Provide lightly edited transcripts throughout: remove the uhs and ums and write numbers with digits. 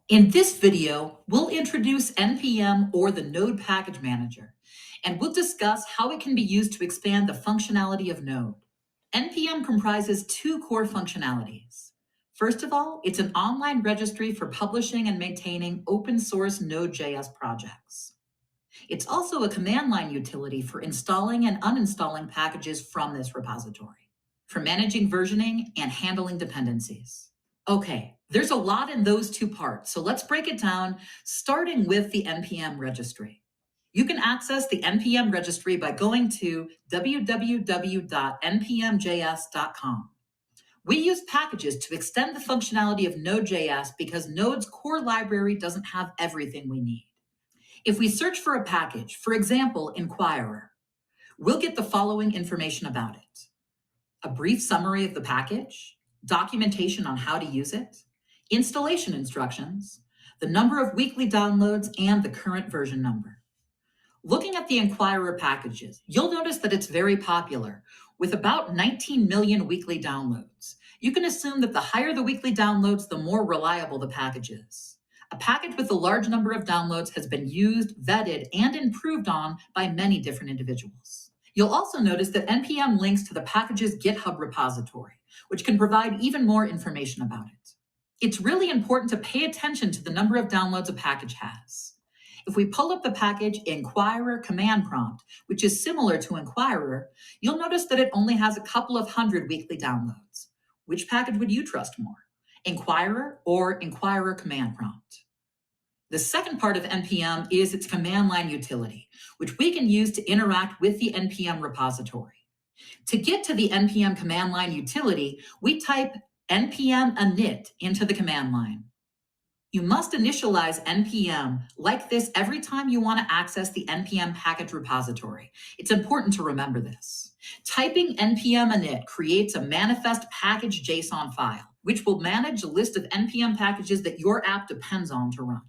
In this video, we'll introduce NPM or the Node Package Manager, and we'll discuss how it can be used to expand the functionality of Node. NPM comprises two core functionalities. First of all, it's an online registry for publishing and maintaining open source Node.js projects. It's also a command line utility for installing and uninstalling packages from this repository, for managing versioning and handling dependencies. Okay, there's a lot in those two parts, so let's break it down, starting with the NPM registry. You can access the NPM registry by going to www.npmjs.com. We use packages to extend the functionality of Node.js because Node's core library doesn't have everything we need. If we search for a package, for example, Inquirer, we'll get the following information about it: a brief summary of the package, documentation on how to use it, installation instructions, the number of weekly downloads, and the current version number. Looking at the Inquirer packages, you'll notice that it's very popular, with about 19 million weekly downloads. You can assume that the higher the weekly downloads, the more reliable the package is. A package with a large number of downloads has been used, vetted, and improved on by many different individuals. You'll also notice that NPM links to the package's GitHub repository, which can provide even more information about it. It's really important to pay attention to the number of downloads a package has. If we pull up the package Inquirer command prompt, which is similar to Inquirer, you'll notice that it only has a couple of hundred weekly downloads. Which package would you trust more, Inquirer or Inquirer command prompt? The second part of NPM is its command line utility, which we can use to interact with the NPM repository. To get to the NPM command line utility, we type npm init into the command line. You must initialize npm like this every time you want to access the npm package repository. It's important to remember this. Typing npm init creates a manifest package JSON file, which will manage a list of npm packages that your app depends on to run.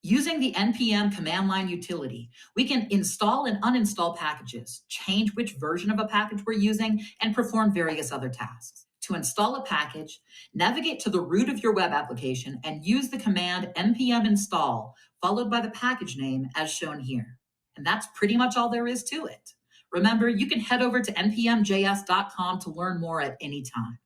Using the npm command line utility, we can install and uninstall packages, change which version of a package we're using, and perform various other tasks. To install a package, navigate to the root of your web application and use the command npm install, followed by the package name as shown here. And that's pretty much all there is to it. Remember, you can head over to npmjs.com to learn more at any time.